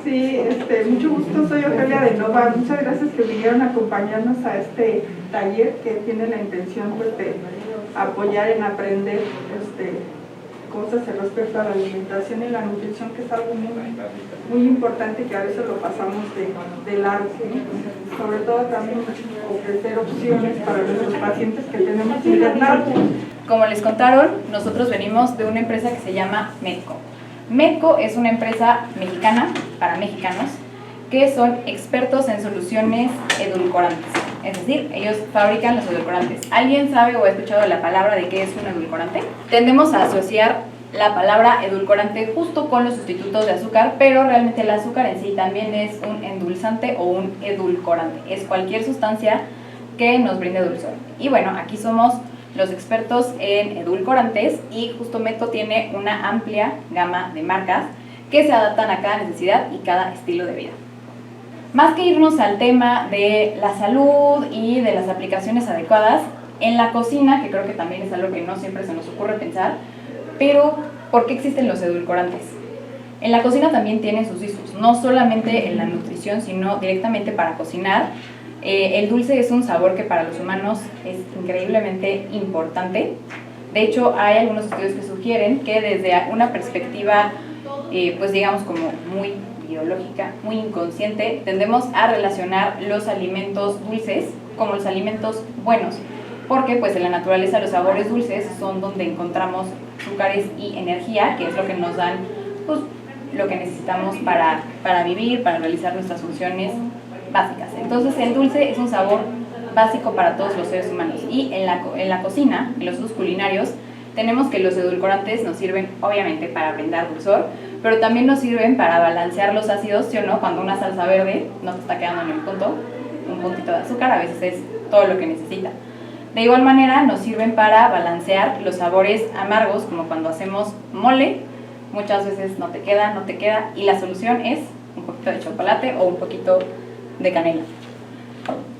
Sí, mucho gusto, soy Ofelia de Nova. Muchas gracias que vinieron a acompañarnos a este taller que tiene la intención pues, de apoyar en aprender cosas respecto a la alimentación y la nutrición, que es algo muy importante que a veces lo pasamos de largo, ¿sí? Sobre todo también ofrecer opciones para nuestros pacientes que tenemos internados. Como les contaron, nosotros venimos de una empresa que se llama Medco. Medco es una empresa mexicana para mexicanos que son expertos en soluciones edulcorantes. Es decir, ellos fabrican los edulcorantes. ¿Alguien sabe o ha escuchado la palabra de qué es un edulcorante? Tendemos a asociar la palabra edulcorante justo con los sustitutos de azúcar, pero realmente el azúcar en sí también es un endulzante o un edulcorante. Es cualquier sustancia que nos brinde dulzor. Y bueno, aquí somos los expertos en edulcorantes y justo Medco tiene una amplia gama de marcas que se adaptan a cada necesidad y cada estilo de vida. Más que irnos al tema de la salud y de las aplicaciones adecuadas, en la cocina, que creo que también es algo que no siempre se nos ocurre pensar, pero ¿por qué existen los edulcorantes? En la cocina también tienen sus usos, no solamente en la nutrición, sino directamente para cocinar. El dulce es un sabor que para los humanos es increíblemente importante. De hecho, hay algunos estudios que sugieren que desde una perspectiva, pues digamos como muy biológica, muy inconsciente, tendemos a relacionar los alimentos dulces como los alimentos buenos, porque pues en la naturaleza los sabores dulces son donde encontramos azúcares y energía, que es lo que nos dan pues, lo que necesitamos para vivir, para realizar nuestras funciones básicas. Entonces el dulce es un sabor básico para todos los seres humanos y en la cocina, en los usos culinarios, tenemos que los edulcorantes nos sirven obviamente para brindar dulzor, pero también nos sirven para balancear los ácidos, ¿sí o no? Cuando una salsa verde no te está quedando en el punto, un puntito de azúcar a veces es todo lo que necesita. De igual manera nos sirven para balancear los sabores amargos, como cuando hacemos mole, muchas veces no te queda, y la solución es un poquito de chocolate o un poquito de canela.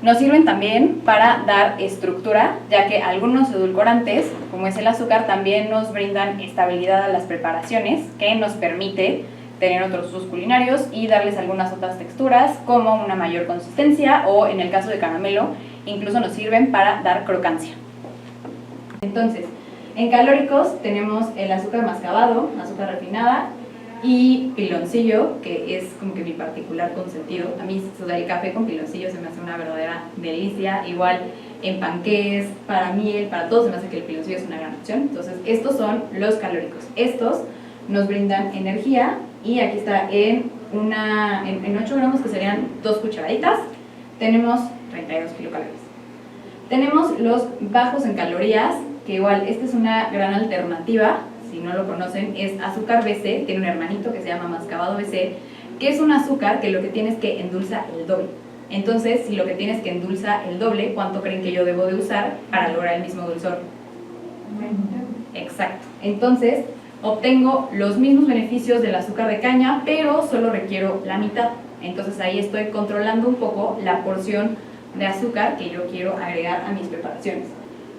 Nos sirven también para dar estructura, ya que algunos edulcorantes, como es el azúcar, también nos brindan estabilidad a las preparaciones, que nos permite tener otros usos culinarios y darles algunas otras texturas, como una mayor consistencia o, en el caso de caramelo, incluso nos sirven para dar crocancia. Entonces, en calóricos tenemos el azúcar mascabado, azúcar refinada, y piloncillo, que es como que mi particular consentido. A mí el café con piloncillo se me hace una verdadera delicia. Igual en panqués, para miel, para todo se me hace que el piloncillo es una gran opción. Entonces estos son los calóricos. Estos nos brindan energía y aquí está en 8 gramos, que serían 2 cucharaditas, tenemos 32 kilocalorías. Tenemos los bajos en calorías, que igual esta es una gran alternativa. Si no lo conocen, es azúcar BC, tiene un hermanito que se llama mascabado BC, que es un azúcar que lo que tiene es que endulza el doble. Entonces, si lo que tienes que endulza el doble, ¿cuánto creen que yo debo de usar para lograr el mismo dulzor? Exacto. Entonces, obtengo los mismos beneficios del azúcar de caña, pero solo requiero la mitad. Entonces, ahí estoy controlando un poco la porción de azúcar que yo quiero agregar a mis preparaciones.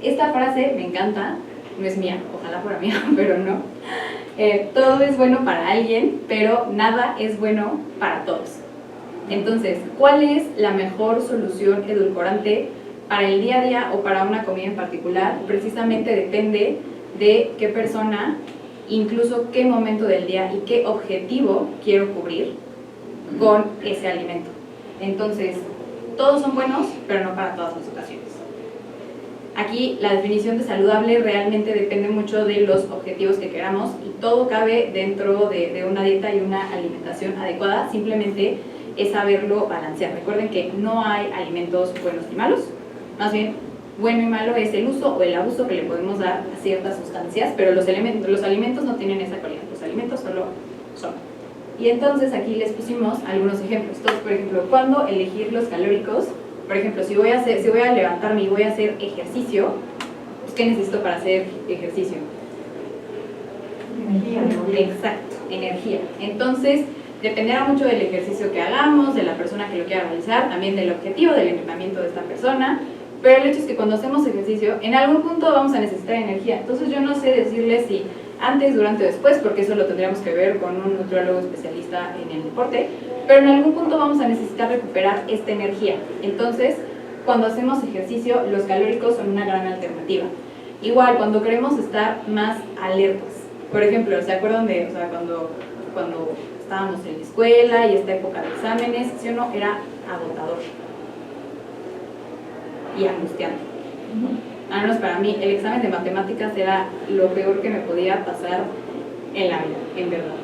Esta frase me encanta. No es mía, ojalá fuera mía, pero no. Todo es bueno para alguien, pero nada es bueno para todos. Entonces, ¿cuál es la mejor solución edulcorante para el día a día o para una comida en particular? Precisamente depende de qué persona, incluso qué momento del día y qué objetivo quiero cubrir con ese alimento. Entonces, todos son buenos, pero no para todas las ocasiones. Aquí la definición de saludable realmente depende mucho de los objetivos que queramos y todo cabe dentro de una dieta y una alimentación adecuada. Simplemente es saberlo balancear. Recuerden que no hay alimentos buenos y malos, más bien bueno y malo es el uso o el abuso que le podemos dar a ciertas sustancias, pero los alimentos no tienen esa cualidad, los alimentos solo son. Y entonces aquí les pusimos algunos ejemplos. Entonces, por ejemplo, ¿cuándo elegir los calóricos? Por ejemplo, si voy a levantarme y voy a hacer ejercicio, pues, ¿qué necesito para hacer ejercicio? Energía. Exacto, energía. Entonces, dependerá mucho del ejercicio que hagamos, de la persona que lo quiera realizar, también del objetivo del entrenamiento de esta persona, pero el hecho es que cuando hacemos ejercicio, en algún punto vamos a necesitar energía. Entonces yo no sé decirles si antes, durante o después, porque eso lo tendríamos que ver con un nutriólogo especialista en el deporte, pero en algún punto vamos a necesitar recuperar esta energía. Entonces, cuando hacemos ejercicio, los calóricos son una gran alternativa. Igual, cuando queremos estar más alertas, por ejemplo, ¿se acuerdan de cuando estábamos en la escuela y esta época de exámenes? ¿Sí o no? Era agotador y angustiante. Al menos para mí, el examen de matemáticas era lo peor que me podía pasar en la vida, en verdad.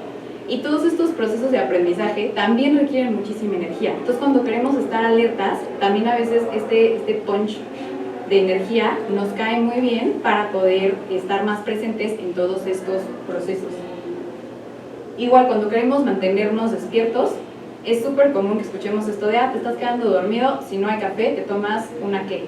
Y todos estos procesos de aprendizaje también requieren muchísima energía. Entonces, cuando queremos estar alertas, también a veces este punch de energía nos cae muy bien para poder estar más presentes en todos estos procesos. Igual, cuando queremos mantenernos despiertos, es súper común que escuchemos esto de, te estás quedando dormido, si no hay café, te tomas una ¿qué?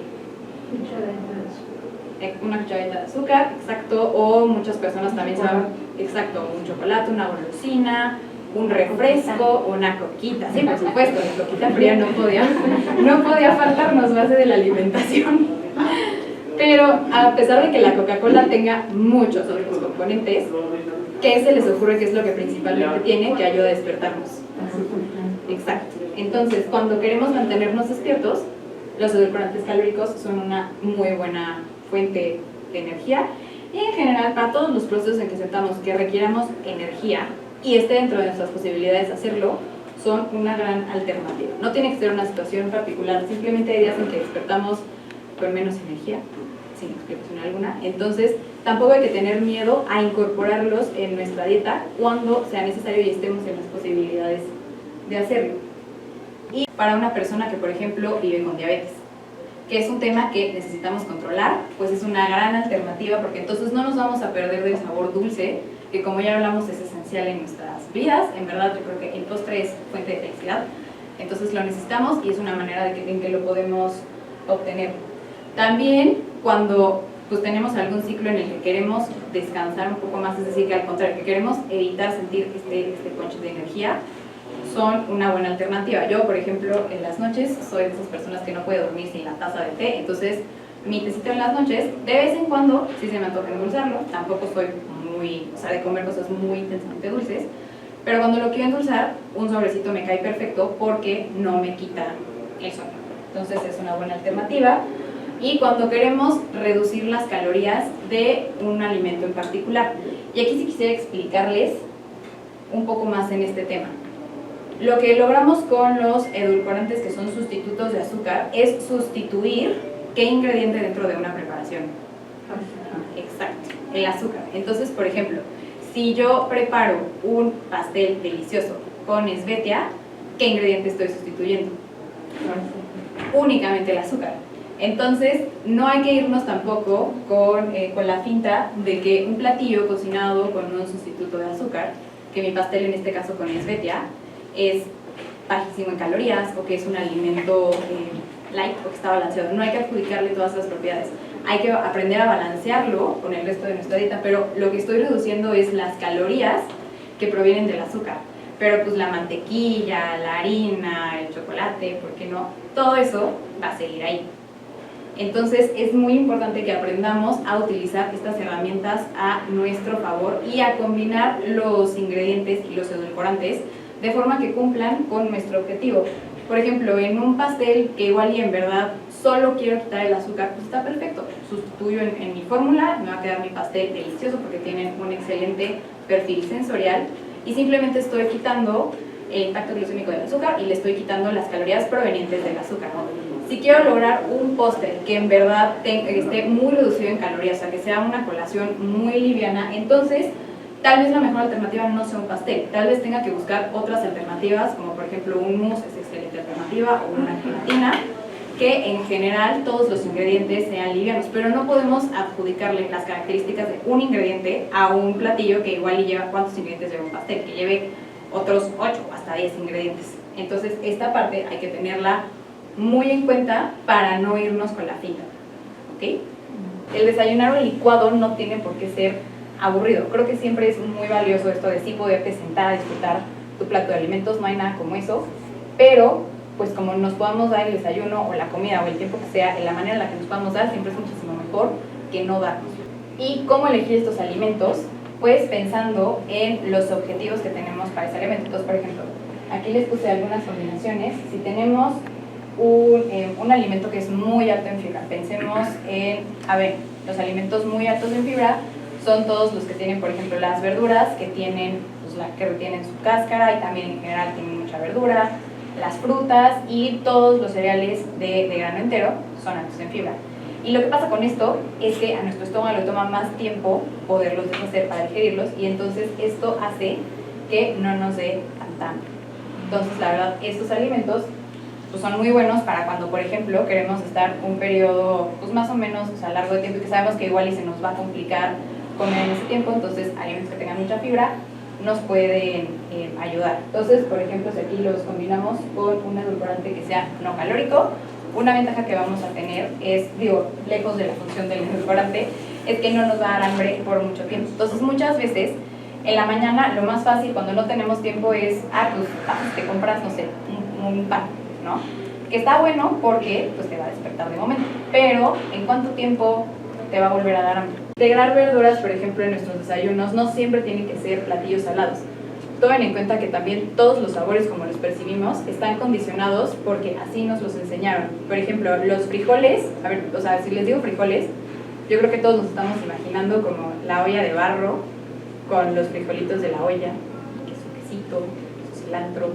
Una cucharadita de azúcar, exacto, o muchas personas también saben, exacto, un chocolate, una golosina, un refresco, una coquita, sí, por supuesto, la coquita fría no podía faltarnos, base de la alimentación. Pero a pesar de que la Coca-Cola tenga muchos otros componentes, ¿qué se les ocurre que es lo que principalmente tiene? Que ayuda a despertarnos. Exacto. Entonces, cuando queremos mantenernos despiertos, los edulcorantes calóricos son una muy buena fuente de energía, y en general para todos los procesos en que sentamos que requieramos energía y esté dentro de nuestras posibilidades hacerlo, son una gran alternativa. No tiene que ser una situación particular, simplemente hay días en que despertamos con menos energía, sin explicación alguna. Entonces tampoco hay que tener miedo a incorporarlos en nuestra dieta cuando sea necesario y estemos en las posibilidades de hacerlo. Y para una persona que, por ejemplo, vive con diabetes, que es un tema que necesitamos controlar, pues es una gran alternativa, porque entonces no nos vamos a perder del sabor dulce, que como ya hablamos es esencial en nuestras vidas. En verdad yo creo que el postre es fuente de felicidad, entonces lo necesitamos y es una manera en que lo podemos obtener. También cuando pues tenemos algún ciclo en el que queremos descansar un poco más, es decir, que al contrario, que queremos evitar sentir este punch de energía, son una buena alternativa. Yo, por ejemplo, en las noches soy de esas personas que no puede dormir sin la taza de té, entonces mi tecito en las noches, de vez en cuando, si se me antoja endulzarlo, tampoco soy de comer cosas muy intensamente dulces, pero cuando lo quiero endulzar, un sobrecito me cae perfecto porque no me quita el sueño. Entonces es una buena alternativa. Y cuando queremos reducir las calorías de un alimento en particular, y aquí sí quisiera explicarles un poco más en este tema. Lo que logramos con los edulcorantes, que son sustitutos de azúcar, es sustituir ¿qué ingrediente dentro de una preparación? Exacto, el azúcar. Entonces, por ejemplo, si yo preparo un pastel delicioso con esvetia, ¿qué ingrediente estoy sustituyendo? Únicamente el azúcar. Entonces, no hay que irnos tampoco con la finta de que un platillo cocinado con un sustituto de azúcar, que mi pastel en este caso con esvetia, es bajísimo en calorías o que es un alimento light o que está balanceado. No hay que adjudicarle todas esas propiedades. Hay que aprender a balancearlo con el resto de nuestra dieta, pero lo que estoy reduciendo es las calorías que provienen del azúcar. Pero pues la mantequilla, la harina, el chocolate, ¿por qué no? Todo eso va a seguir ahí. Entonces es muy importante que aprendamos a utilizar estas herramientas a nuestro favor y a combinar los ingredientes y los edulcorantes de forma que cumplan con nuestro objetivo. Por ejemplo, en un pastel que igual y en verdad solo quiero quitar el azúcar, pues está perfecto. Sustituyo en mi fórmula, me va a quedar mi pastel delicioso porque tiene un excelente perfil sensorial y simplemente estoy quitando el impacto glucémico del azúcar y le estoy quitando las calorías provenientes del azúcar. Si quiero lograr un postre que en verdad esté muy reducido en calorías, o sea, que sea una colación muy liviana, entonces tal vez la mejor alternativa no sea un pastel, tal vez tenga que buscar otras alternativas, como por ejemplo un mousse es excelente alternativa, o una gelatina, que en general todos los ingredientes sean livianos, pero no podemos adjudicarle las características de un ingrediente a un platillo que igual lleva, ¿cuántos ingredientes lleva un pastel? Que lleve otros 8 o hasta 10 ingredientes. Entonces esta parte hay que tenerla muy en cuenta para no irnos con la finta, ¿ok? El desayunar o licuado no tiene por qué ser aburrido. Creo que siempre es muy valioso esto de sí poderte sentar a disfrutar tu plato de alimentos, no hay nada como eso, pero pues como nos podamos dar el desayuno o la comida o el tiempo que sea, en la manera en la que nos podamos dar, siempre es muchísimo mejor que no darnos. ¿Y cómo elegir estos alimentos? Pues pensando en los objetivos que tenemos para ese alimento. Entonces, por ejemplo, aquí les puse algunas combinaciones. Si tenemos un alimento que es muy alto en fibra, pensemos en avena. Los alimentos muy altos en fibra son todos los que tienen, por ejemplo, las verduras que tienen, pues, que retienen su cáscara y también en general tienen mucha verdura, las frutas y todos los cereales de grano entero son altos en fibra. Y lo que pasa con esto es que a nuestro estómago le toma más tiempo poderlos deshacer para digerirlos, y entonces esto hace que no nos dé tan. Entonces, la verdad, estos alimentos pues son muy buenos para cuando, por ejemplo, queremos estar un periodo pues más o menos, o sea, largo de tiempo, y que sabemos que igual y se nos va a complicar comer en ese tiempo. Entonces, alimentos que tengan mucha fibra nos pueden ayudar. Entonces, por ejemplo, si aquí los combinamos con un edulcorante que sea no calórico, una ventaja que vamos a tener es, lejos de la función del edulcorante, es que no nos va a dar hambre por mucho tiempo. Entonces, muchas veces en la mañana lo más fácil cuando no tenemos tiempo es, pues te compras, no sé, un pan, ¿no? Que está bueno porque pues te va a despertar de momento, pero ¿en cuánto tiempo te va a volver a dar hambre? Integrar verduras, por ejemplo, en nuestros desayunos no siempre tienen que ser platillos salados. Tomen en cuenta que también todos los sabores, como los percibimos, están condicionados porque así nos los enseñaron. Por ejemplo, los frijoles, o sea, si les digo frijoles, yo creo que todos nos estamos imaginando como la olla de barro con los frijolitos de la olla, que su quesito, su cilantro.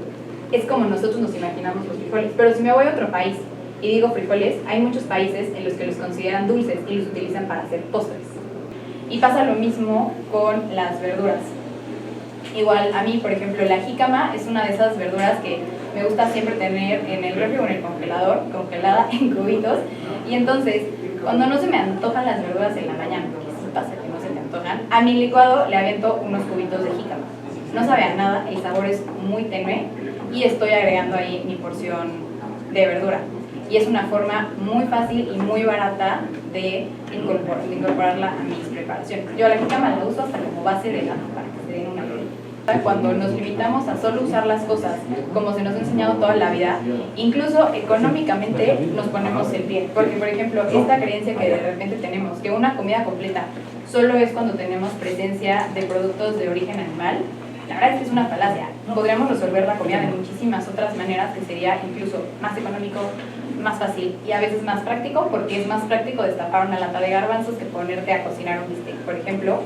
Es como nosotros nos imaginamos los frijoles. Pero si me voy a otro país y digo frijoles, hay muchos países en los que los consideran dulces y los utilizan para hacer postres. Y pasa lo mismo con las verduras. Igual a mí, por ejemplo, la jícama es una de esas verduras que me gusta siempre tener en el refri o en el congelador, congelada en cubitos. Y entonces, cuando no se me antojan las verduras en la mañana, que sí pasa que no se me antojan, a mi licuado le aviento unos cubitos de jícama. No sabe a nada, el sabor es muy tenue y estoy agregando ahí mi porción de verdura. Y es una forma muy fácil y muy barata de incorporarla a mis preparaciones. Yo la jícama la uso hasta como base de la para que se den una idea. Cuando nos limitamos a solo usar las cosas como se nos ha enseñado toda la vida, incluso económicamente nos ponemos el pie. Porque, por ejemplo, esta creencia que de repente tenemos, que una comida completa solo es cuando tenemos presencia de productos de origen animal, la verdad es que es una falacia. Podríamos resolver la comida de muchísimas otras maneras, que sería incluso más económico, más fácil y a veces más práctico, porque es más práctico destapar una lata de garbanzos que ponerte a cocinar un bistec, por ejemplo.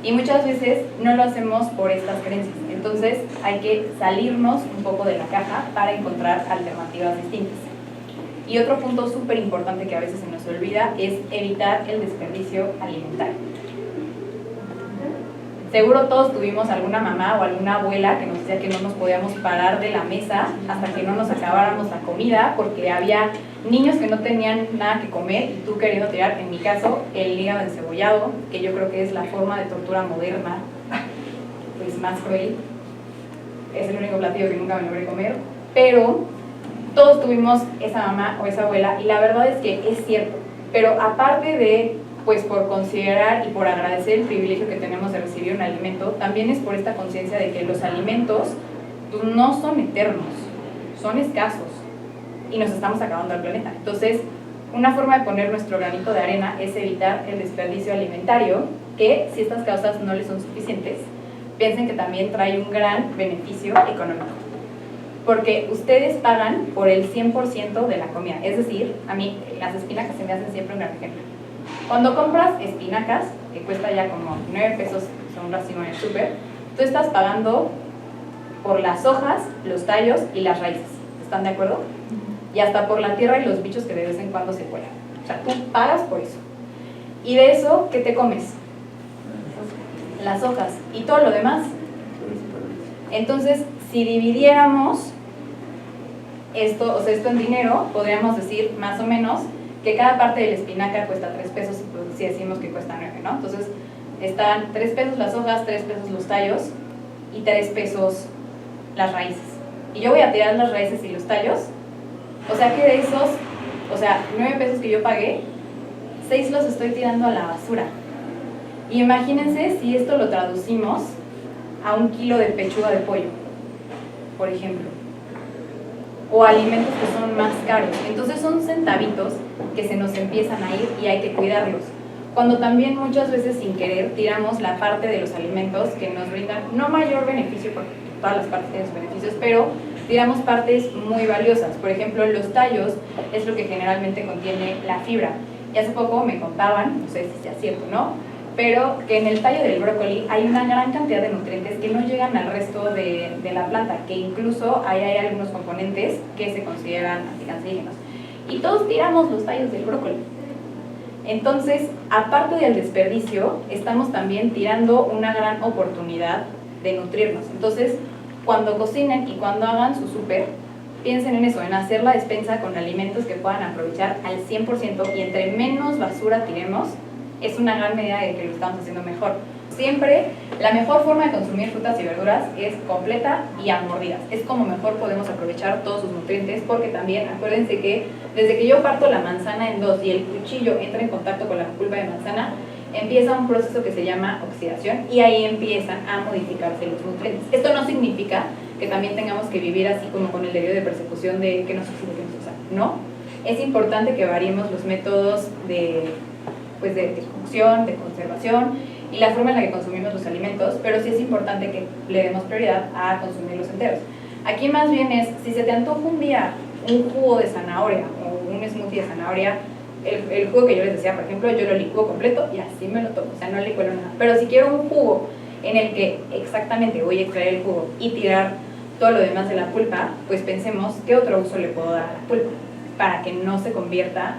Y muchas veces no lo hacemos por estas creencias. Entonces hay que salirnos un poco de la caja para encontrar alternativas distintas. Y otro punto súper importante que a veces se nos olvida es evitar el desperdicio alimentario. Seguro todos tuvimos alguna mamá o alguna abuela que nos decía que no nos podíamos parar de la mesa hasta que no nos acabáramos la comida porque había niños que no tenían nada que comer y tú queriendo tirar, en mi caso, el hígado encebollado, que yo creo que es la forma de tortura moderna, pues más cruel. Es el único platillo que nunca me logré comer, pero todos tuvimos esa mamá o esa abuela y la verdad es que es cierto. Pero aparte de, pues por considerar y por agradecer el privilegio que tenemos de recibir un alimento, también es por esta conciencia de que los alimentos pues, no son eternos, son escasos y nos estamos acabando el planeta. Entonces, una forma de poner nuestro granito de arena es evitar el desperdicio alimentario, que si estas causas no les son suficientes, piensen que también trae un gran beneficio económico. Porque ustedes pagan por el 100% de la comida. Es decir, a mí las espinacas se me hacen siempre un gran ejemplo. Cuando compras espinacas, que cuesta ya como 9 pesos, son un racimo en el súper, tú estás pagando por las hojas, los tallos y las raíces. ¿Están de acuerdo? Y hasta por la tierra y los bichos que de vez en cuando se cuelan. O sea, tú pagas por eso. Y de eso, ¿qué te comes? Las hojas. ¿Y todo lo demás? Entonces, si dividiéramos esto, o sea, esto en dinero, podríamos decir más o menos que cada parte de la espinaca cuesta 3 pesos si decimos que cuesta 9, ¿no? Entonces, están 3 pesos las hojas, 3 pesos los tallos y 3 pesos las raíces. Y yo voy a tirar las raíces y los tallos. O sea que de esos, 9 pesos que yo pagué, 6 los estoy tirando a la basura. Y imagínense si esto lo traducimos a 1 kilo de pechuga de pollo, por ejemplo. O alimentos que son más caros. Entonces son centavitos que se nos empiezan a ir y hay que cuidarlos. Cuando también muchas veces sin querer tiramos la parte de los alimentos que nos brindan no mayor beneficio, porque todas las partes tienen sus beneficios, pero tiramos partes muy valiosas. Por ejemplo, los tallos es lo que generalmente contiene la fibra. Y hace poco me contaban, no sé si sea cierto o no, pero que en el tallo del brócoli hay una gran cantidad de nutrientes que no llegan al resto de la planta, que incluso hay algunos componentes que se consideran anticancerígenos. Y todos tiramos los tallos del brócoli. Entonces, aparte del desperdicio, estamos también tirando una gran oportunidad de nutrirnos. Entonces, cuando cocinen y cuando hagan su súper, piensen en eso, en hacer la despensa con alimentos que puedan aprovechar al 100%, y entre menos basura tiremos, es una gran medida de que lo estamos haciendo mejor. Siempre la mejor forma de consumir frutas y verduras es completa y a mordidas. Es como mejor podemos aprovechar todos sus nutrientes, porque también acuérdense que desde que yo parto la manzana en dos y el cuchillo entra en contacto con la pulpa de manzana, empieza un proceso que se llama oxidación y ahí empiezan a modificarse los nutrientes. Esto no significa que también tengamos que vivir así como con el debido de persecución de que nos oxide, que nos oxide. No, es importante que variemos los métodos de cocción, de conservación y la forma en la que consumimos los alimentos, pero sí es importante que le demos prioridad a consumirlos enteros. Aquí más bien es, si se te antoja un día un jugo de zanahoria o un smoothie de zanahoria, el jugo que yo les decía, por ejemplo, yo lo licúo completo y así me lo tomo, o sea, no le cuelo nada. Pero si quiero un jugo en el que exactamente voy a extraer el jugo y tirar todo lo demás de la pulpa, pues pensemos qué otro uso le puedo dar a la pulpa para que no se convierta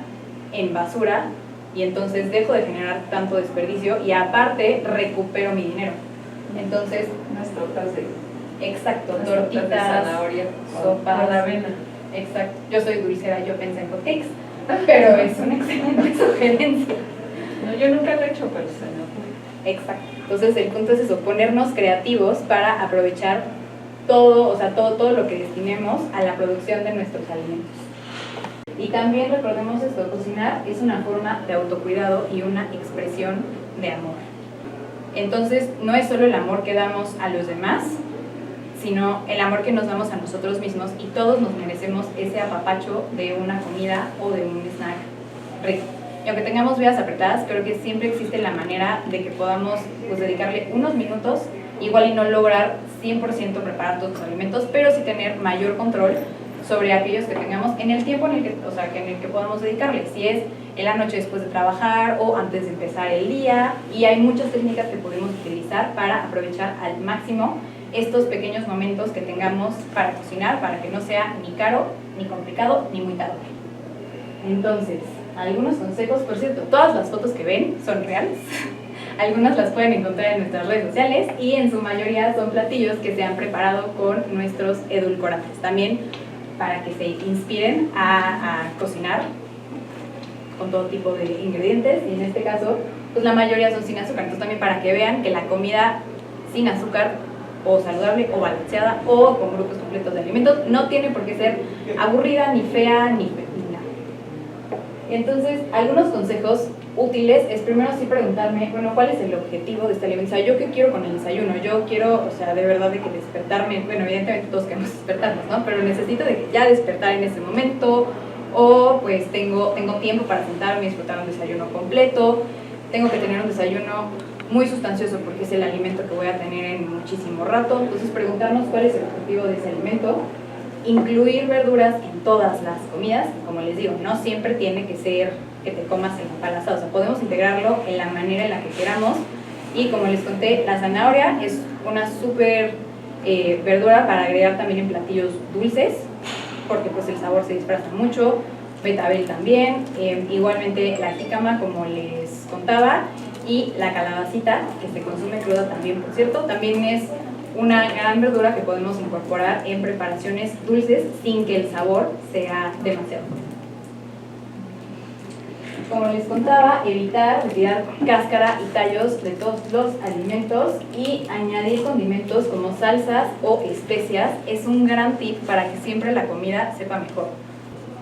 en basura y entonces dejo de generar tanto desperdicio y aparte recupero mi dinero. Entonces, unas tortas de... Exacto, unas tortitas, de zanahoria, sopas. con avena. Exacto, yo soy dulcera, yo pensé en hotcakes, pero es una excelente sugerencia. No, yo nunca lo he hecho, pero se me ocurre. Exacto, entonces el punto es eso, ponernos creativos para aprovechar todo, o sea, todo lo que destinemos a la producción de nuestros alimentos. Y también recordemos esto, cocinar es una forma de autocuidado y una expresión de amor. Entonces, no es solo el amor que damos a los demás, sino el amor que nos damos a nosotros mismos, y todos nos merecemos ese apapacho de una comida o de un snack rico. Y aunque tengamos vidas apretadas, creo que siempre existe la manera de que podamos dedicarle unos minutos, igual y no lograr 100% preparar todos los alimentos, pero sí tener mayor control sobre aquellos que tengamos en el tiempo en el que podamos dedicarle, si es en la noche después de trabajar o antes de empezar el día, y hay muchas técnicas que podemos utilizar para aprovechar al máximo estos pequeños momentos que tengamos para cocinar, para que no sea ni caro, ni complicado, ni muy tarde. Entonces, algunos consejos, por cierto, todas las fotos que ven son reales. Algunas las pueden encontrar en nuestras redes sociales y en su mayoría son platillos que se han preparado con nuestros edulcorantes. También para que se inspiren a cocinar con todo tipo de ingredientes, y en este caso, pues la mayoría son sin azúcar. Entonces también para que vean que la comida sin azúcar, o saludable, o balanceada, o con grupos completos de alimentos, no tiene por qué ser aburrida, ni fea, ni nada. Entonces, algunos consejos útiles es primero sí preguntarme, bueno, ¿cuál es el objetivo de este alimento? O sea, ¿yo qué quiero con el desayuno? Yo quiero, o sea, de verdad de que despertarme, bueno, evidentemente todos queremos despertarnos, ¿no? Pero necesito de que ya despertar en ese momento, o pues tengo tiempo para sentarme y disfrutar un desayuno completo, tengo que tener un desayuno muy sustancioso porque es el alimento que voy a tener en muchísimo rato. Entonces preguntarnos cuál es el objetivo de ese alimento, incluir verduras en todas las comidas, como les digo, no siempre tiene que ser que te comas en empalazado, o sea, podemos integrarlo en la manera en la que queramos. Y como les conté, la zanahoria es una súper verdura para agregar también en platillos dulces, porque pues el sabor se disfraza mucho. Betabel también, igualmente la jícama, como les contaba, y la calabacita, que se consume cruda también, por cierto, también es una gran verdura que podemos incorporar en preparaciones dulces sin que el sabor sea demasiado fuerte. Como les contaba, evitar retirar cáscara y tallos de todos los alimentos y añadir condimentos como salsas o especias es un gran tip para que siempre la comida sepa mejor.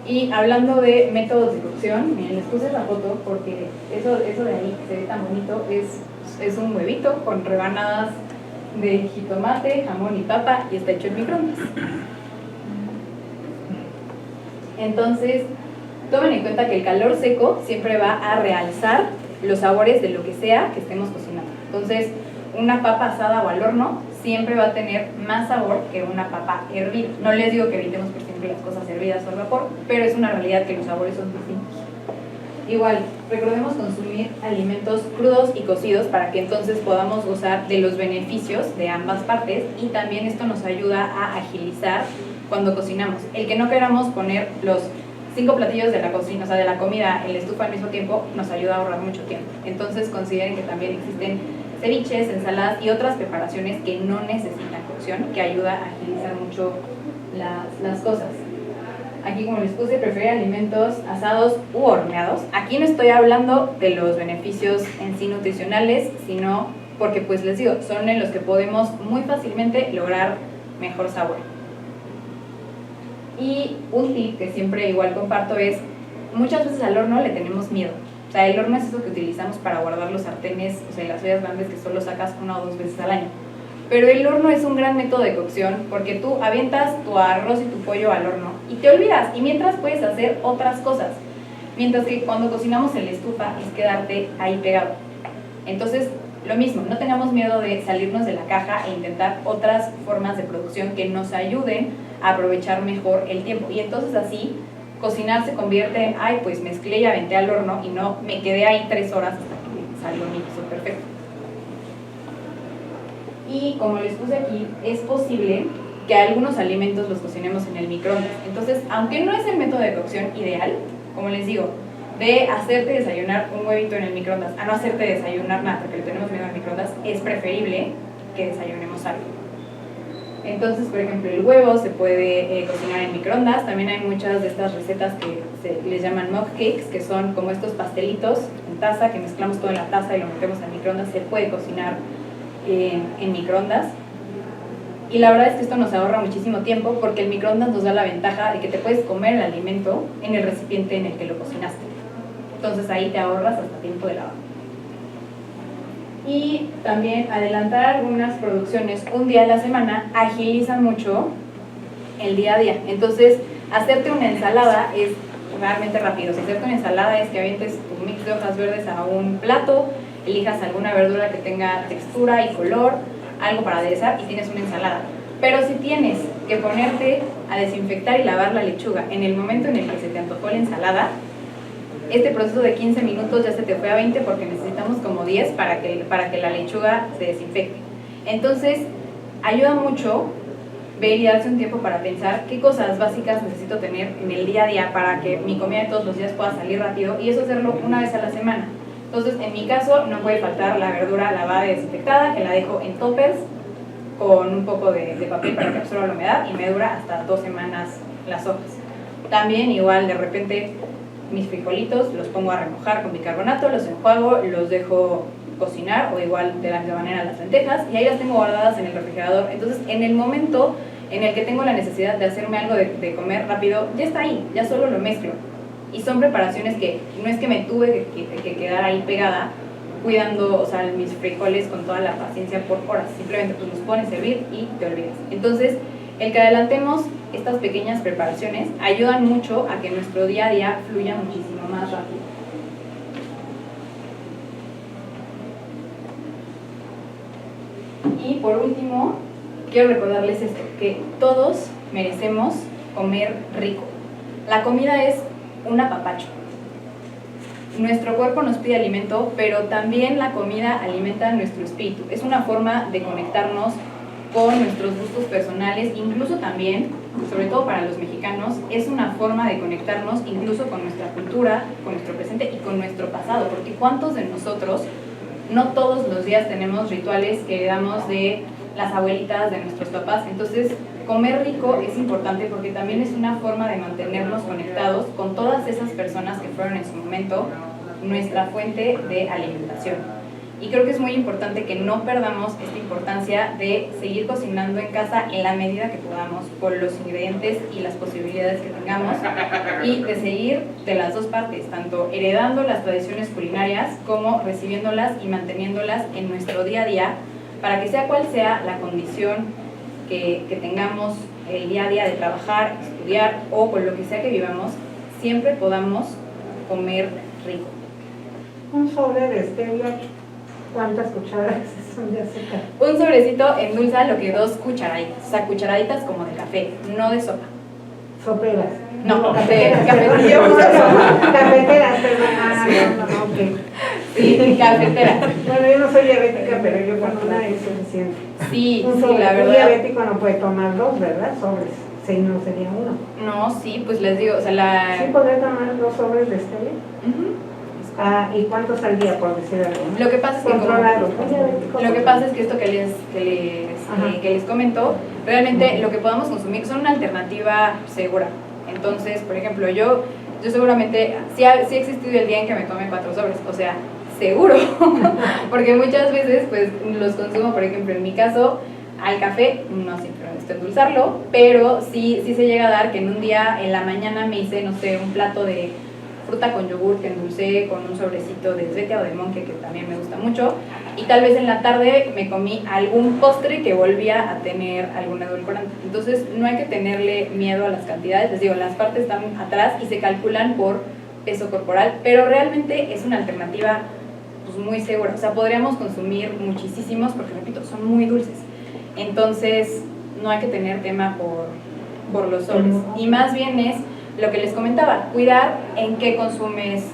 Y hablando de métodos de cocción, miren, les puse la foto porque eso de ahí que se ve tan bonito es un huevito con rebanadas de jitomate, jamón y papa, y está hecho en microondas. Entonces, tomen en cuenta que el calor seco siempre va a realzar los sabores de lo que sea que estemos cocinando. Entonces, una papa asada o al horno siempre va a tener más sabor que una papa hervida. No les digo que evitemos por siempre las cosas hervidas o al vapor, pero es una realidad que los sabores son distintos. Igual, recordemos consumir alimentos crudos y cocidos para que entonces podamos gozar de los beneficios de ambas partes, y también esto nos ayuda a agilizar cuando cocinamos. El que no queramos poner los 5 platillos de la cocina, o sea, de la comida en la estufa al mismo tiempo, nos ayuda a ahorrar mucho tiempo. Entonces consideren que también existen ceviches, ensaladas y otras preparaciones que no necesitan cocción, que ayuda a agilizar mucho las cosas. Aquí, como les puse, prefiero alimentos asados u horneados. Aquí no estoy hablando de los beneficios en sí nutricionales, sino porque, pues les digo, son en los que podemos muy fácilmente lograr mejor sabor. Y un tip que siempre igual comparto es, muchas veces al horno le tenemos miedo. O sea, el horno es eso que utilizamos para guardar los sartenes, o sea, las ollas grandes que solo sacas 1 o 2 veces al año. Pero el horno es un gran método de cocción porque tú avientas tu arroz y tu pollo al horno y te olvidas, y mientras puedes hacer otras cosas. Mientras que cuando cocinamos en la estufa es quedarte ahí pegado. Entonces, lo mismo, no tengamos miedo de salirnos de la caja e intentar otras formas de producción que nos ayuden a aprovechar mejor el tiempo. Y entonces así, cocinar se convierte en, ay, pues mezclé y aventé al horno y no me quedé ahí 3 horas hasta que salió mi guiso perfecto. Y como les puse aquí, es posible que algunos alimentos los cocinemos en el microondas. Entonces, aunque no es el método de cocción ideal, como les digo, de hacerte desayunar un huevito en el microondas a no hacerte desayunar nada, porque le tenemos miedo al microondas, es preferible que desayunemos algo. Entonces, por ejemplo, el huevo se puede cocinar en microondas. También hay muchas de estas recetas que les llaman mug cakes, que son como estos pastelitos en taza, que mezclamos todo en la taza y lo metemos al microondas. Se puede cocinar en microondas. Y la verdad es que esto nos ahorra muchísimo tiempo, porque el microondas nos da la ventaja de que te puedes comer el alimento en el recipiente en el que lo cocinaste. Entonces ahí te ahorras hasta tiempo de lavado. Y también adelantar algunas producciones un día a la semana agilizan mucho el día a día. Entonces, hacerte una ensalada es realmente rápido. O sea, hacerte una ensalada es que avientes tu mix de hojas verdes a un plato, elijas alguna verdura que tenga textura y color, algo para aderezar, y tienes una ensalada. Pero si tienes que ponerte a desinfectar y lavar la lechuga en el momento en el que se te antojó la ensalada, este proceso de 15 minutos ya se te fue a 20, porque necesitamos como 10 para que la lechuga se desinfecte. Entonces, ayuda mucho ver y darse un tiempo para pensar qué cosas básicas necesito tener en el día a día para que mi comida de todos los días pueda salir rápido, y eso hacerlo una vez a la semana. Entonces, en mi caso, no puede faltar la verdura lavada y desinfectada, que la dejo en toppers con un poco de papel para que absorba la humedad, y me dura hasta 2 semanas las hojas. También, igual, de repente, mis frijolitos los pongo a remojar con bicarbonato, los enjuago, los dejo cocinar, o igual de la misma manera las lentejas, y ahí las tengo guardadas en el refrigerador. Entonces, en el momento en el que tengo la necesidad de hacerme algo de comer rápido, ya está ahí, ya solo lo mezclo. Y son preparaciones que no es que me tuve que quedar ahí pegada cuidando, o sea, mis frijoles con toda la paciencia por horas. Simplemente pues los pones a hervir y te olvidas. Entonces, el que adelantemos estas pequeñas preparaciones ayudan mucho a que nuestro día a día fluya muchísimo más rápido. Y por último, quiero recordarles esto, que todos merecemos comer rico. La comida es un apapacho. Nuestro cuerpo nos pide alimento, pero también la comida alimenta nuestro espíritu. Es una forma de conectarnos con nuestros gustos personales, incluso también, sobre todo para los mexicanos, es una forma de conectarnos incluso con nuestra cultura, con nuestro presente y con nuestro pasado, porque ¿cuántos de nosotros no todos los días tenemos rituales que heredamos de las abuelitas, de nuestros papás? Entonces, comer rico es importante porque también es una forma de mantenernos conectados con todas esas personas que fueron en su momento nuestra fuente de alimentación. Y creo que es muy importante que no perdamos esta importancia de seguir cocinando en casa en la medida que podamos, por los ingredientes y las posibilidades que tengamos, y de seguir de las dos partes, tanto heredando las tradiciones culinarias como recibiéndolas y manteniéndolas en nuestro día a día, para que sea cual sea la condición que tengamos el día a día de trabajar, estudiar o con lo que sea que vivamos, siempre podamos comer rico. Un sobre de stevia ¿Cuántas cucharadas son de azúcar? Un sobrecito endulza lo que 2 cucharaditas, o sea, cucharaditas como de café, no de sopa. Soperas. No, cafeteras. cafeteras. Cafeteras, perdón. No, ok. Sí, cafetera. Bueno, yo no soy diabética, pero yo con una es suficiente. Sí, Un sí, sobre, la un verdad. diabético no puede tomar 2, ¿verdad? Sobres. Si no, sería 1. No, sí, pues les digo, o sea, la... ¿Sí podría tomar 2 sobres de stevia? Ujú. ¿Y cuántos al día, por decir algo? Lo que pasa es que Controlado. Un diabético Lo que pasa es que esto Ajá. que les comento, realmente lo que podamos consumir son una alternativa segura. Entonces, por ejemplo, yo seguramente, sí ha existido el día en que me tome 4 sobres, o sea, seguro, porque muchas veces pues los consumo, por ejemplo, en mi caso, al café, no siempre necesito endulzarlo, pero sí se llega a dar que en un día, en la mañana me hice, no sé, un plato de fruta con yogur que endulcé con un sobrecito de stevia o de monje que también me gusta mucho, y tal vez en la tarde me comí algún postre que volvía a tener algún edulcorante. Entonces no hay que tenerle miedo a las cantidades, les digo, las partes están atrás y se calculan por peso corporal, pero realmente es una alternativa pues muy segura, o sea, podríamos consumir muchísimos porque, repito, son muy dulces, entonces no hay que tener tema por los sobres, y más bien es lo que les comentaba, cuidar en qué consumes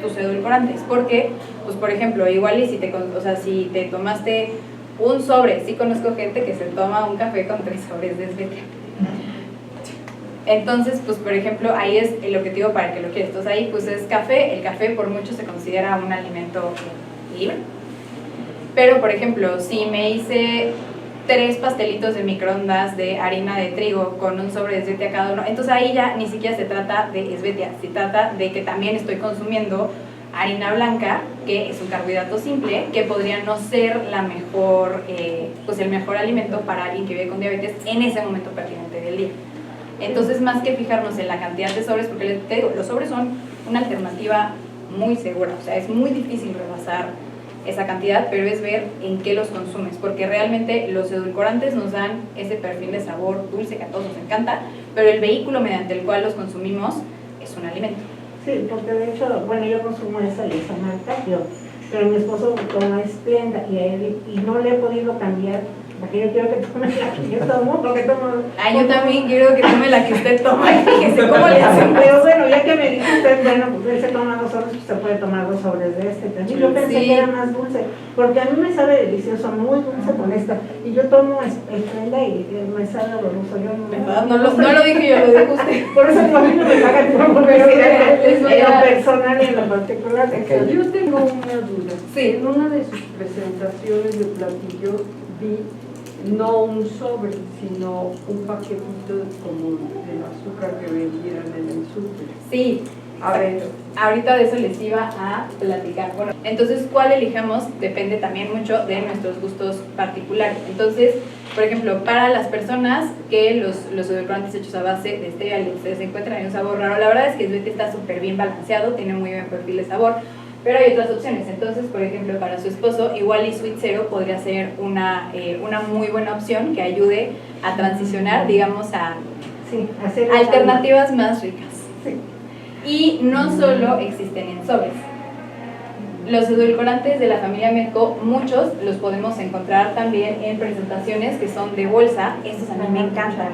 tus edulcorantes, porque, pues por ejemplo, igual y si te tomaste un sobre, sí conozco gente que se toma un café con 3 sobres de stevia. Entonces, pues por ejemplo, ahí es el objetivo para que lo quieras. Entonces ahí pues es café, el café por mucho se considera un alimento libre. Pero por ejemplo, si me hice 3 pastelitos de microondas de harina de trigo con un sobre de stevia cada uno, entonces ahí ya ni siquiera se trata de stevia, se trata de que también estoy consumiendo harina blanca, que es un carbohidrato simple, que podría no ser la mejor, pues el mejor alimento para alguien que vive con diabetes en ese momento pertinente del día. Entonces, más que fijarnos en la cantidad de sobres, porque te digo, los sobres son una alternativa muy segura, o sea, es muy difícil rebasar esa cantidad, pero es ver en qué los consumes, porque realmente los edulcorantes nos dan ese perfil de sabor dulce que a todos nos encanta, pero el vehículo mediante el cual los consumimos es un alimento. Sí, porque de hecho, bueno, yo consumo esa y esa marca, pero mi esposo toma Splenda y no le he podido cambiar, porque yo quiero que tome la que yo tomo, porque tomo... Yo también quiero que tome la que usted toma y fíjese cómo le hacen. Pero bueno, ya que me dijo usted, bueno, pues él se toma 2 sobres, pues se puede tomar 2 sobres de este también. Yo pensé que era más dulce, porque a mí me sabe delicioso, muy dulce con esta. Y yo tomo Splenda y me sabe doloroso. No lo dije yo, lo dijo usted. Por eso a mí no me pagan por Pero en lo personal y en lo particular. Yo tengo una duda. Sí. En una de sus presentaciones de platillo vi no un sobre, sino un paquetito como del azúcar que vendieran en el súper. Sí. A ver, Ahorita de eso les iba a platicar. Bueno, entonces, ¿cuál elijamos? Depende también mucho de nuestros gustos particulares. Entonces, por ejemplo, para las personas que los edulcorantes hechos a base de stevia se encuentran en un sabor raro, la verdad es que el Svete está súper bien balanceado, tiene muy buen perfil de sabor, pero hay otras opciones. Entonces, por ejemplo, para su esposo, igual y Sweet Zero podría ser una muy buena opción que ayude a transicionar, digamos, a hacer alternativas más ricas. Sí. Y no solo existen en sobres. Los edulcorantes de la familia Medco, muchos los podemos encontrar también en presentaciones que son de bolsa. Estos a mí me encantan,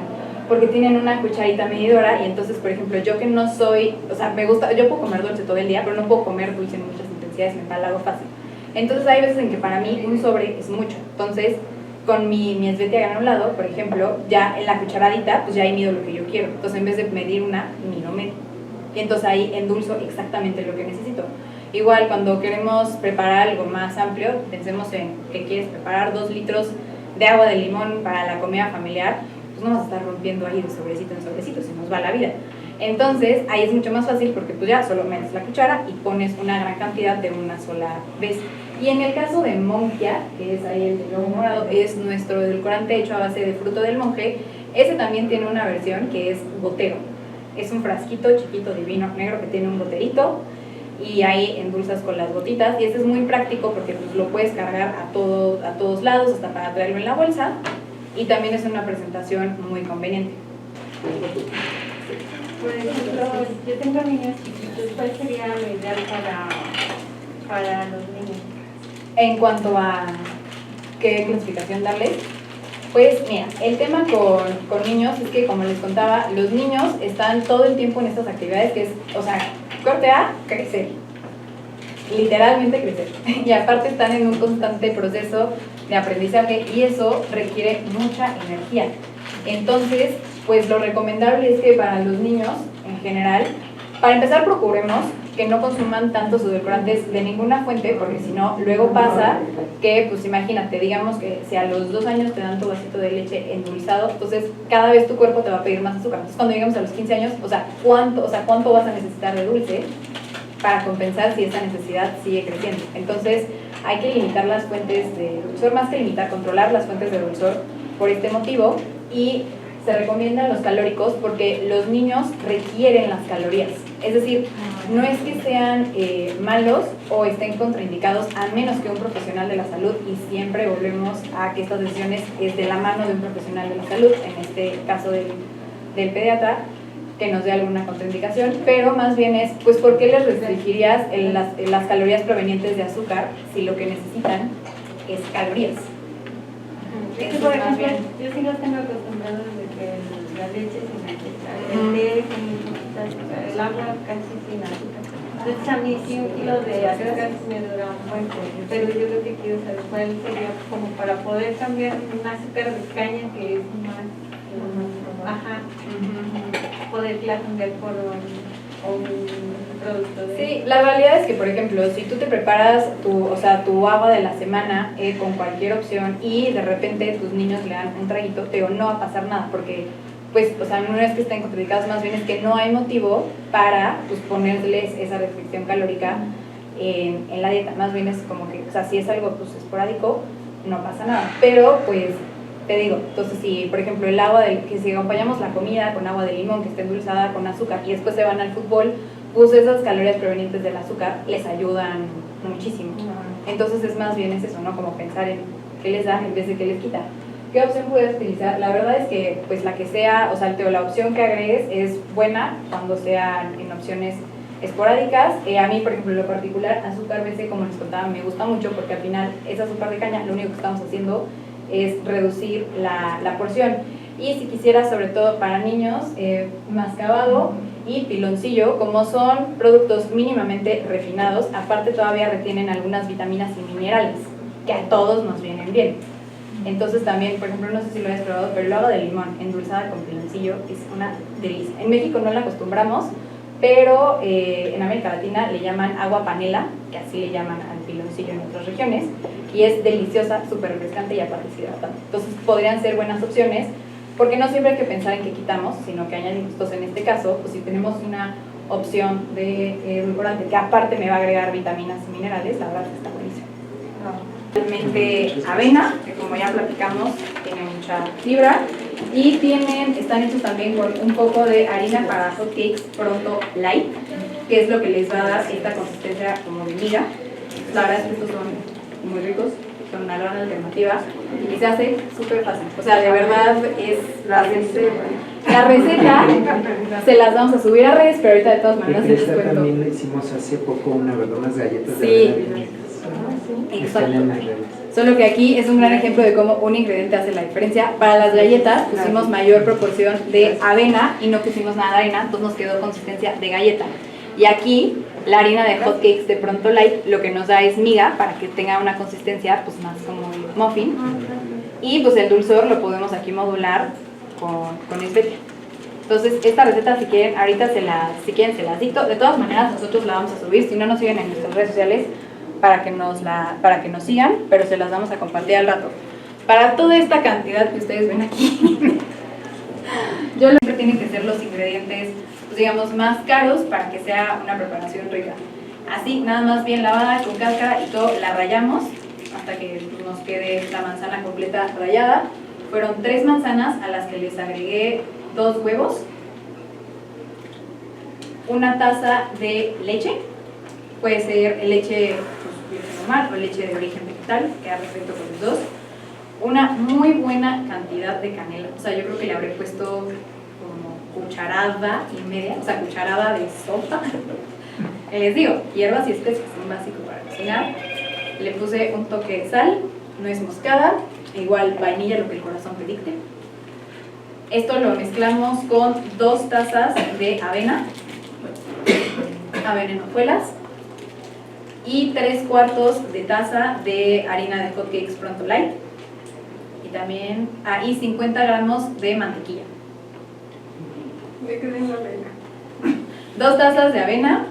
porque tienen una cucharita medidora y entonces, por ejemplo, yo que no soy, o sea, me gusta, yo puedo comer dulce todo el día, pero no puedo comer dulce en muchas intensidades, me empalago fácil. Entonces hay veces en que para mí un sobre es mucho. Entonces, con mi stevia granulado, por ejemplo, ya en la cucharadita, pues ya ahí mido lo que yo quiero. Entonces, en vez de medir una, mido medio. Y entonces ahí endulzo exactamente lo que necesito. Igual cuando queremos preparar algo más amplio, pensemos en que quieres preparar 2 litros de agua de limón para la comida familiar, pues no vas a estar rompiendo ahí de sobrecito en sobrecito, se nos va la vida. Entonces ahí es mucho más fácil porque pues ya solo metes la cuchara y pones una gran cantidad de una sola vez. Y en el caso de Mongia, que es ahí el de logo morado, es nuestro edulcorante hecho a base de fruto del monje. Ese también tiene una versión que es gotero. Es un frasquito chiquito divino negro que tiene un goterito y ahí endulzas con las gotitas, y este es muy práctico porque pues lo puedes cargar a todos lados, hasta para traerlo en la bolsa, y también es una presentación muy conveniente. Por ejemplo, yo tengo niños chiquitos, ¿cuál sería lo ideal para los niños? En cuanto a qué clasificación darles, pues mira, el tema con niños es que, como les contaba, los niños están todo el tiempo en estas actividades que es, o sea, corte A, crecer, literalmente crecer, y aparte están en un constante proceso de aprendizaje y eso requiere mucha energía. Entonces, pues lo recomendable es que para los niños en general, para empezar, procuremos que no consuman tantos edulcorantes de ninguna fuente, porque si no, luego pasa que, pues imagínate, digamos que si a los 2 años te dan tu vasito de leche endulzado, entonces cada vez tu cuerpo te va a pedir más azúcar. Entonces cuando lleguemos a los 15 años, ¿cuánto vas a necesitar de dulce para compensar si esa necesidad sigue creciendo? Entonces hay que limitar las fuentes de dulzor, más que limitar, controlar las fuentes de dulzor por este motivo, y se recomiendan los calóricos porque los niños requieren las calorías. Es decir, no es que sean malos o estén contraindicados, a menos que un profesional de la salud, y siempre volvemos a que estas decisiones es de la mano de un profesional de la salud, en este caso del pediatra, que nos dé alguna contraindicación, pero más bien es, pues, ¿por qué les restringirías las calorías provenientes de azúcar si lo que necesitan es calorías? Es que, por ejemplo, yo sí los tengo acostumbrados de que la leche sin azúcar, el té sin azúcar, el agua casi sin azúcar. Entonces a mí sí 1 kilo de azúcar me dura un buen tiempo, pero yo lo que quiero saber cuál sería como para poder cambiar un azúcar de caña que es más, poderla cambiar por un producto de... Sí, la realidad es que, por ejemplo, si tú te preparas tu agua de la semana con cualquier opción y de repente tus niños le dan un traguito, no va a pasar nada, porque, pues, o sea, no es que estén contraindicados, más bien es que no hay motivo para, pues, ponerles esa restricción calórica en la dieta. Más bien es como que, o sea, si es algo, pues, esporádico, no pasa nada, pero, pues, te digo, entonces si, por ejemplo, el agua que si acompañamos la comida con agua de limón que está endulzada con azúcar y después se van al fútbol, pues esas calorías provenientes del azúcar les ayudan muchísimo. Entonces es más bien eso, ¿no? Como pensar en qué les da en vez de qué les quita. ¿Qué opción puedes utilizar? La verdad es que, pues, la que sea, o sea, la opción que agregues es buena cuando sean en opciones esporádicas. A mí, por ejemplo, en lo particular, azúcar BC, como les contaba, me gusta mucho porque al final es azúcar de caña, lo único que estamos haciendo es reducir la porción. Y si quisiera, sobre todo para niños, mascabado y piloncillo, como son productos mínimamente refinados, aparte todavía retienen algunas vitaminas y minerales que a todos nos vienen bien. Entonces también, por ejemplo, no sé si lo hayas probado, pero el agua de limón endulzada con piloncillo es una delicia. En México no la acostumbramos, pero en América Latina le llaman agua panela, que así le llaman al piloncillo en otras regiones, y es deliciosa, súper refrescante y aparte es hidratante. Entonces podrían ser buenas opciones, porque no siempre hay que pensar en qué quitamos, sino que añadimos. Entonces, en este caso, pues si tenemos una opción de edulcorante que aparte me va a agregar vitaminas y minerales, la verdad es que está buenísimo. Realmente avena, que como ya platicamos, tiene mucha fibra, y están hechos también con un poco de harina para hot cakes Pronto Light, que es lo que les va a dar esta consistencia como de miga. La verdad es que estos son muy ricos, son una gran alternativa y se hace súper fácil. O sea, de verdad es La receta. la receta, se las vamos a subir a redes, pero ahorita de todas maneras les Esta cuento. también la hicimos hace poco, unas galletas de Sí. avena. Exacto. Están en las redes. Solo que aquí es un gran ejemplo de cómo un ingrediente hace la diferencia. Para las galletas pusimos mayor proporción de avena y no pusimos nada de harina, entonces nos quedó consistencia de galleta. Y aquí la harina de hot cakes de Pronto Light lo que nos da es miga para que tenga una consistencia pues más como el muffin. Y pues el dulzor lo podemos aquí modular con especia. Entonces esta receta, si quieren, ahorita si quieren se las dicto. De todas maneras nosotros la vamos a subir, si no nos siguen en nuestras redes sociales, para que nos sigan, pero se las vamos a compartir al rato. Para toda esta cantidad que ustedes ven aquí, yo lo que tienen que ser los ingredientes, pues, digamos, más caros para que sea una preparación rica. Así, nada más bien lavada, con cáscara y todo, la rallamos hasta que nos quede la manzana completa rallada. Fueron 3 manzanas a las que les agregué 2 huevos, 1 taza de leche, puede ser leche normal o leche de origen vegetal, queda perfecto con los dos. Una muy buena cantidad de canela, o sea, yo creo que le habré puesto como cucharada y media, o sea, cucharada de sopa. Les digo, hierbas y especias, es un básico para cocinar. le puse un toque de sal, nuez moscada, igual vainilla, lo que el corazón te dicte. Esto lo mezclamos con 2 tazas de avena en hojuelas, y 3/4 de taza de harina de hotcakes Pronto Light, y también 50 gramos de mantequilla. Me quedé en la avena. 2 tazas de avena,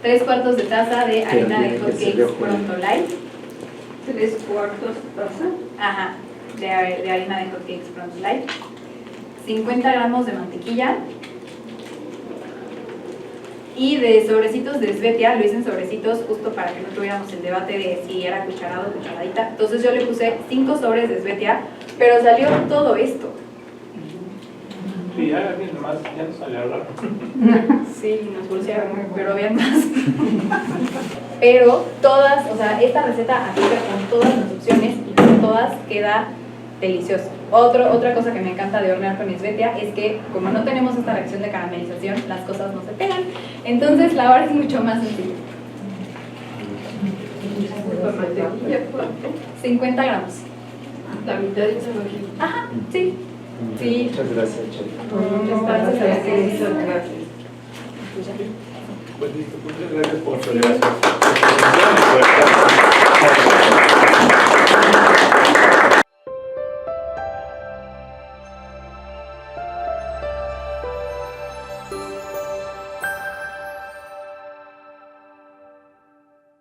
3/4 de taza de Pero harina de tiene que ser de hotcakes hojuelas. Pronto Light, 3/4 taza. ajá, de harina de hotcakes Pronto Light, 50 gramos de mantequilla, y de sobrecitos de Svetia, lo hice en sobrecitos justo para que no tuviéramos el debate de si era cucharado o cucharadita. Entonces yo le puse 5 sobres de Svetia, pero salió todo esto. Sí, ya alguien más, ya no sale a hablar. Sí, nos bolsearon, pero había más. Pero todas, o sea, esta receta aplica con todas las opciones y con todas queda delicioso. Otra cosa que me encanta de hornear con Svetia es que como no tenemos esta reacción de caramelización, las cosas no se pegan. Entonces la hora es mucho más sencilla. La mantequilla, ¿cuánto? 50 gramos. La mitad de esa mantequilla. Ajá, sí. Sí. Muchas gracias, Cheli. Muchas gracias. Muchas gracias. Pues listo, muchas gracias por su gracias.